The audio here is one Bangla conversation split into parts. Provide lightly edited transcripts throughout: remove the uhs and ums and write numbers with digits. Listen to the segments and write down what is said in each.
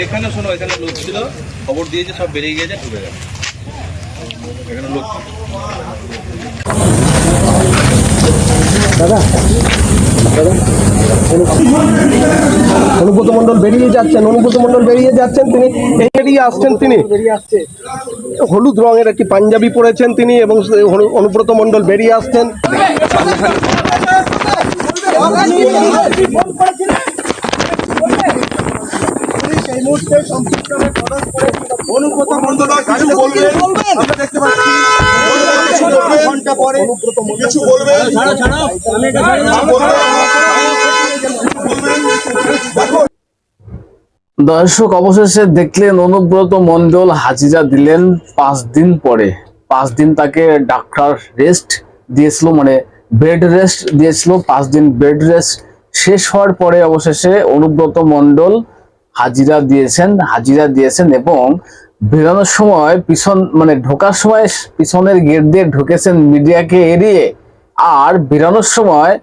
এখানে শোনো, এখানে লোক ছিল, খবর দিয়েছে, সব বেরিয়ে গিয়েছে, ঢুকে গেছে এখানে লোক। দাদা দাদা অনুব্রত মন্ডল বেরিয়ে যাচ্ছেন, অনুব্রত মন্ডল বেরিয়ে যাচ্ছেন, তিনি এই বেরিয়ে আসছেন, তিনি হলুদ রঙের একটি পাঞ্জাবি পরেছেন তিনি, এবং অনুব্রত মন্ডল বেরিয়ে আসছেন। এই মুহূর্তে অনুব্রত মন্ডল কিছু বলবেন, আমরা দেখতে পাচ্ছি ঘন্টা পরে কিছু বলবেন। দর্শক, অবশেষে দেখলেন অনুব্রত মন্ডল হাজিরা দিলেন 5 দিন পরে। 5 দিন তাকে ডাক্তার রেস্ট দিয়েছিল, মানে বেড রেস্ট দিয়েছিল। 5 দিন বেড রেস্ট শেষ হওয়ার পরে অবশেষে অনুব্রত মন্ডল হাজিরা দিয়েছেন এবং বেরোনোর সময় মানে ঢোকার সময় পিছনের গেট দিয়ে ঢুকেছেন মিডিয়াকে এড়িয়ে, আর বেরোনোর সময়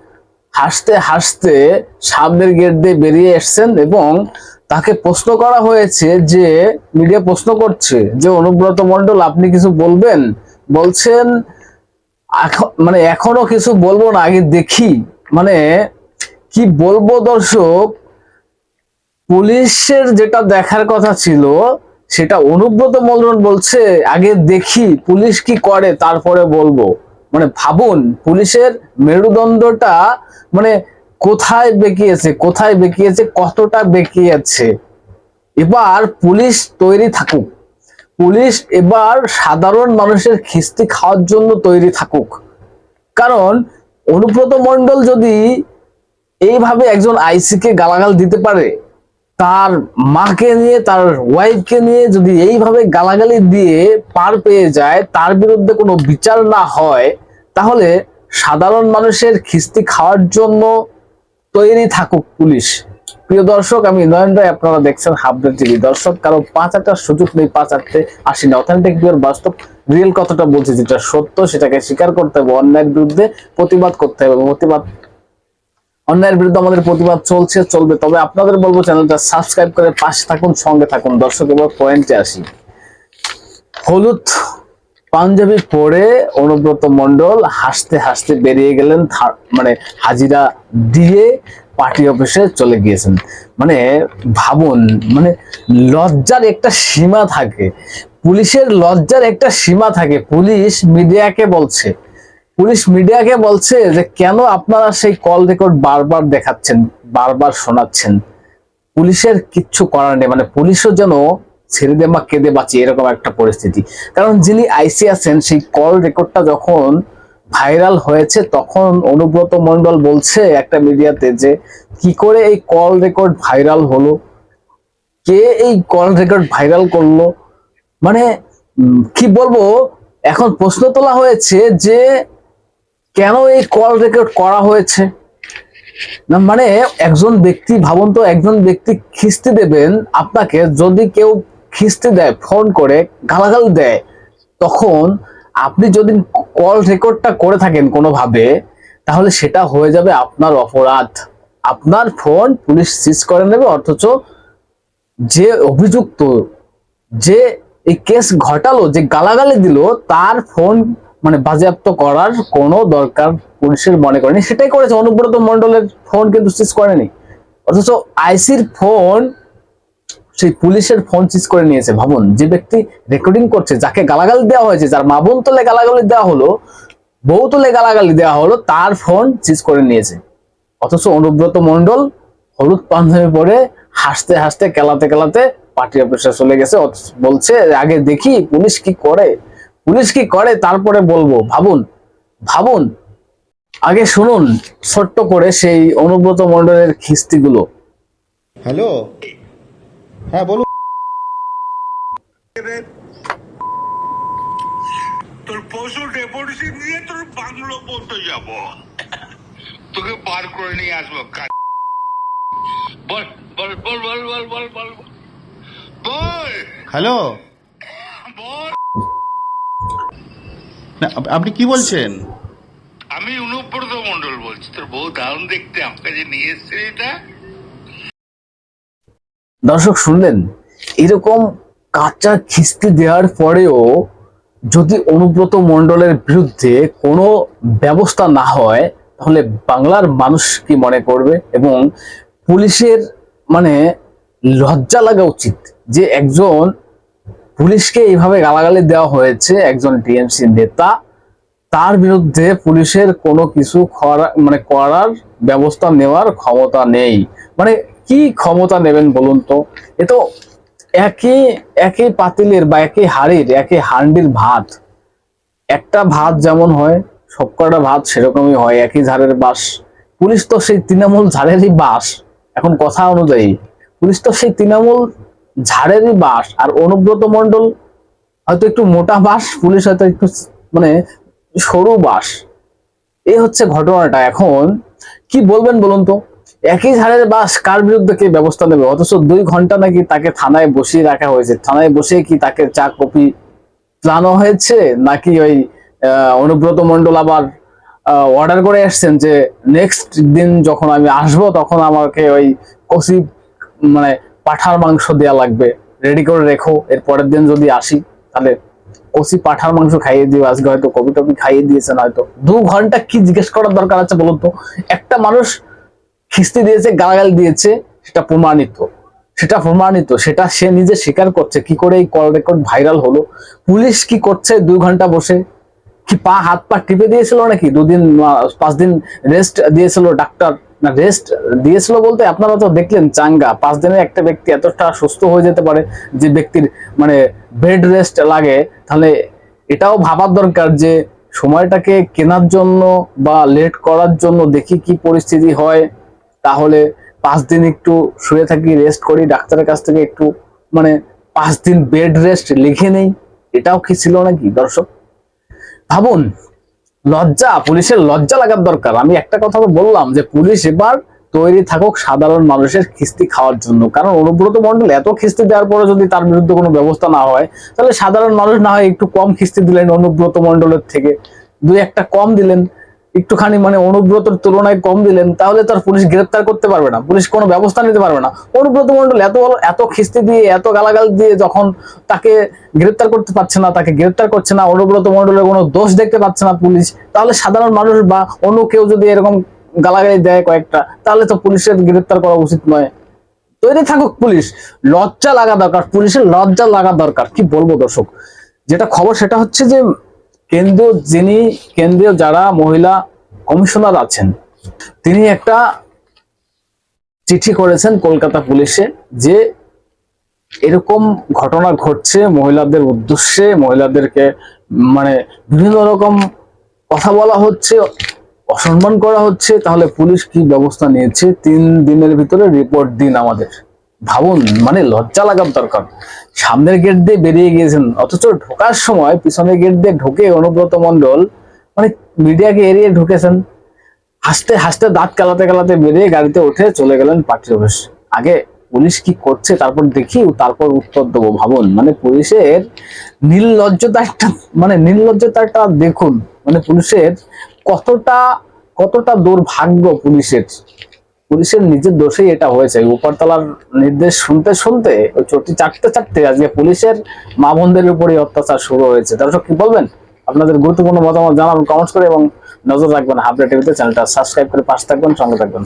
হাসতে হাসতে সামনের গেট দিয়ে বেরিয়ে এসছেন। এবং তাকে প্রশ্ন করা হয়েছে, যে মিডিয়া প্রশ্ন করছে যে অনুব্রত মন্ডল আপনি কিছু বলবেন, বলছেন মানে এখনো কিছু বলবো না, আগে দেখি। মানে কি বলবো দর্শক, পুলিশের যেটা দেখার কথা ছিল সেটা অনুব্রত মন্ডল বলছে আগে দেখি পুলিশ কি করে তারপরে বলবো। মানে ভাবুন, পুলিশের মেরুদণ্ডটা মানে কোথায় বেঁকিয়েছে, কতটা বেঁকিয়েছে। এবার পুলিশ তৈরি থাকুক, পুলিশ এবার সাধারণ মানুষের খিস্তি খাওয়ার জন্য তৈরি থাকুক। কারণ অনুব্রত মন্ডল যদি এইভাবে একজন আইসিকে গালাগাল দিতে পারে, তার মাকে নিয়ে, তার ওয়াইফকে নিয়ে যদি এইভাবে গালাগালি দিয়ে পার পেয়ে যায়, তার বিরুদ্ধে কোনো বিচার না হয়, তাহলে সাধারণ মানুষের খিস্তি খাওয়ার জন্য তৈরি থাকুক পুলিশ। প্রিয় দর্শক, আমি নয়ন রায়, আপনারা দেখছেন হাবড়া টিভি। দর্শক, কারো 5-8টার সুযোগ নেই, 5-8টে আসি না। অথেন্টিক ভিউর বাস্তব রিয়েল কথাটা বলছি, যেটা সত্য সেটাকে স্বীকার করতে হবে, অন্যায়ের বিরুদ্ধে প্রতিবাদ করতে হবে। অন্যায়ের বিরুদ্ধে আমাদের প্রতিবাদ চলবে। তবে আপনাদের বলবো, চ্যানেলটা সাবস্ক্রাইব করে পাশে থাকুন, সঙ্গে থাকুন। দর্শক, এবার পয়েন্টে আসি। হলুদ পাঞ্জাবি পরে অনুব্রত মন্ডল হাসতে হাসতে বেরিয়ে গেলেন, মানে হাজিরা দিয়ে পার্টি অফিসে চলে গিয়েছেন। মানে ভাবুন, মানে লজ্জার একটা সীমা থাকে, পুলিশের লজ্জার একটা সীমা থাকে। পুলিশ মিডিয়াকে বলছে যে কেন আপনারা সেই কল রেকর্ড বারবার দেখাচ্ছেন, বারবার শোনাচ্ছেন। পুলিশের কিচ্ছু করার নেই, মানে পুলিশও যেন ছেড়ে দে মা কেঁদে বাঁচি, এরকম একটা পরিস্থিতি। কারণ যিনি আইসি আছেন, সেই কল রেকর্ডটা যখন ভাইরাল হয়েছে, তখন অনুব্রত মন্ডল বলছে একটা মিডিয়াতে যে কি করে এই কল রেকর্ড ভাইরাল হলো, কে এই কল রেকর্ড ভাইরাল করলো। মানে কি বলবো, এখন প্রশ্ন তোলা হয়েছে যে কেন এই কল রেকর্ড করা হয়েছে। না মানে একজন ব্যক্তি, ভাবুন তো, একজন ব্যক্তি খিস্তি দেবেন আপনাকে, যদি কেউ খিস্তি দেয়, ফোন করে গালাগাল দেয়, তখন আপনি যদি কল রেকর্ডটা করে থাকেন কোনোভাবে, তাহলে সেটা হয়ে যাবে আপনার অপরাধ। আপনার ফোন পুলিশ সিজ করে নেবে, অথচ যে অভিযুক্ত, যে এই কেস ঘটালো, যে গালাগালি দিল, তার ফোন মানে বাজেয়াপ্ত করার কোনো দরকার পুলিশের মনে করেনি। সেটাই করেছে, অনুব্রত মন্ডলের ফোন কিন্তু সিজ করেনি, অথচ আইসির ফোন সেই পুলিশের ফোন সিজ করে নিয়েছে। ভাবুন, যে ব্যক্তি রেকর্ডিং করছে, যাকে গালাগালি দেওয়া হয়েছে, যার মা বোন তোলে গালাগালি দেওয়া হলো, বউ তোলে গালাগালি দেওয়া হলো, তার ফোন সিজ করে নিয়েছে। অথচ অনুব্রত মন্ডল হলুদ পাঞ্জাবি পরে হাসতে হাসতে কেলাতে পার্টি অফিসে চলে গেছে, বলছে আগে দেখি পুলিশ কি করে তারপরে বলবো। ভাবুন, আগে শুনুন ছোট্ট করে সেই অনুব্রত মন্ডলের খিস্তিগুলো। হ্যালো, হ্যাঁ বলুন। তোর পশু ডেপুটেশন দিয়ে তোর বাংলো পর্যন্ত যাব, তোকে বার করে নিয়ে আসবো। বল বল বল বল বল বল বল বল হ্যালো, বল। না আপনি কি বলছেন? আমি অনুব্রত মন্ডল বলছি। তোর বউ দারুণ দেখতে, আমাকে যে নিয়ে এসছে এটা দর্শক শুনলেন, এরকম কাঁচা খিস্তি দেওয়ার পরেও যদি অনুব্রত মণ্ডলের বিরুদ্ধে কোনো ব্যবস্থা না হয় তাহলে বাংলার মানুষ কি মনে করবে? এবং পুলিশের মানে লজ্জা লাগা উচিত যে একজন পুলিশকে এইভাবে গালাগালি দেওয়া হয়েছে, একজন টিএমসি নেতা, তার বিরুদ্ধে পুলিশের কোনো কিছু করার ব্যবস্থা নেওয়ার ক্ষমতা নেই। মানে কি ক্ষমতা নেবেন বলুন তো? এ তো একই পাতিলের বা একই হাড়ির একই হান্ডির ভাত। একটা ভাত যেমন হয় সবকটা ভাত সেরকমই হয়, একই ঝাড়ের বাস। পুলিশ তো সেই তৃণমূল ঝাড়েরই বাস। এখন কথা অনুযায়ী পুলিশ তো সেই তৃণমূল ঝাড়েরই বাস, আর অনুব্রত মণ্ডল হয়তো একটু মোটা বাস, পুলিশ হয়তো একটু মানে সরু বাস। এই হচ্ছে ঘটনাটা। এখন কি বলবেন বলুন তো? একই ঝাড়ের বাস, কার বিরুদ্ধে কে ব্যবস্থা নেবে? অথচ 2 ঘন্টা নাকি তাকে থানায় বসিয়ে রাখা হয়েছে। থানায় বসে কি তাকে চা কফি জানো হয়েছে, নাকি ওই অনুব্রত মণ্ডল আবার অর্ডার করে আসছেন যে নেক্সট দিন যখন আমি আসব তখন আমাকে ওই কষি মানে পাঠার মাংস দেয়া লাগবে, রেডি করে রেখো, এর পরের দিন যদি আসি তাহলে কষি পাঠার মাংস খাইয়ে দিও। আজকে হয়তো কবি টবি খাইয়ে দিয়েছেন হয়তো। 2 ঘন্টা কি জিজ্ঞেস করার দরকার আছে বলুন তো? একটা মানুষ খিস্তি দিয়েছে, গালাগাল দিয়েছে, সেটা প্রমাণিত, সেটা সে নিজে স্বীকার করছে। কি করে এই কল রেকর্ড ভাইরাল হলো? পুলিশ কি করছে? 2 ঘন্টা বসে কি হাত পা টিপে দিয়েছিল নাকি? 2 দিন 5 দিন রেস্ট দিয়েছিল ডাক্তার? না, রেস্ট দিয়েছিল বলতে আপনারা তো দেখলেন চাঙ্গা। 5 দিনে একটা ব্যক্তি এতটা সুস্থ হয়ে যেতে পারে যে ব্যক্তির মানে বেড রেস্ট লাগে, তাহলে এটাও ভাবার দরকার যে সময়টাকে কেনার জন্য বা লেট করার জন্য দেখি কি পরিস্থিতি হয়। তাহলে 5 দিন একটু শুয়ে থাকি, রেস্ট করি, ডাক্তারের কাছ থেকে একটু মানে 5 দিন বেড রেস্ট লিখে নেই, এটাও কি ছিল নাকি? দর্শক ভাবুন, পুলিশের লজ্জা লাগার দরকার। আমি একটা কথা তো বললাম যে পুলিশ এবার তৈরি থাকুক সাধারণ মানুষের খিস্তি খাওয়ার জন্য। কারণ অনুব্রত মণ্ডল এত খিস্তি দেওয়ার পরে যদি তার বিরুদ্ধে কোনো ব্যবস্থা না হয়, তাহলে সাধারণ মানুষ না হয় একটু কম খিস্তি দিলেন অনুব্রত মণ্ডলের থেকে, 2-1টা কম দিলেন, একটুখানি মানে অনুব্রতর তুলনায় কম দিলেন, তাহলে তো আর পুলিশ গ্রেপ্তার করতে পারবে না, পুলিশ কোনো ব্যবস্থা নিতে পারবে না। অনুব্রত মণ্ডল এত খিস্তি দিয়ে, এত গালাগাল দিয়ে যখন তাকে গ্রেপ্তার করতে পারছে না, তাকে গ্রেপ্তার করছে না, অনুব্রত মণ্ডলের কোনো দোষ দেখতে পাচ্ছে না পুলিশ, তাহলে সাধারণ মানুষ বা অন্য কেউ যদি এরকম গালাগালি দেয় কয়েকটা, তাহলে তো পুলিশের গ্রেপ্তার করা উচিত নয়। তৈরি থাকুক পুলিশ, লজ্জা লাগা দরকার, পুলিশের লজ্জা লাগা দরকার। কি বলবো দর্শক, যেটা খবর সেটা হচ্ছে যে কেন্দ্রীয় যারা মহিলা কমিশনার আছেন, তিনি একটা চিঠি করেছেন কলকাতা পুলিশে যে এরকম ঘটনা ঘটছে, মহিলাদের উদ্দেশ্যে মহিলাদেরকে মানে বিভিন্ন রকম কথা বলা হচ্ছে, অসম্মান করা হচ্ছে, তাহলে পুলিশ কি ব্যবস্থা নিয়েছে 3 দিনের ভিতরে রিপোর্ট দিন আমাদের। ভাবুন, মানে লজ্জা লাগার দরকার। সামনের গেট দিয়ে বেরিয়ে গিয়েছেন, অথচ ঢোকার সময় পিছনের গেট দিয়ে ঢুকে অনুব্রত মণ্ডল মানে মিডিয়াকে এড়িয়ে ঢুকেছেন, হাসতে হাসতে দাঁত কালাতে বেরিয়ে গাড়িতে উঠে চলে গেলেন পার্টি অফিস। আগে পুলিশ কি করছে তারপর দেখি, তারপর উত্তর দেবো। ভাবুন, মানে পুলিশের নির্লজ্জতাটা দেখুন, মানে পুলিশের কতটা দুর্ভাগ্য। পুলিশের নিজের দোষেই এটা হয়েছে। উপরতলার নির্দেশ শুনতে ওই চটি চাটতে আজকে পুলিশের মা বোনদের উপরই অত্যাচার শুরু হয়েছে। দর্শক কি বলবেন? আপনাদের গুরুত্বপূর্ণ মতামত জানাবেন কমেন্টস করে, এবং নজর রাখবেন হাবড়া টিভিতে। চ্যানেলটা সাবস্ক্রাইব করে পাশে থাকবেন, সঙ্গে থাকবেন।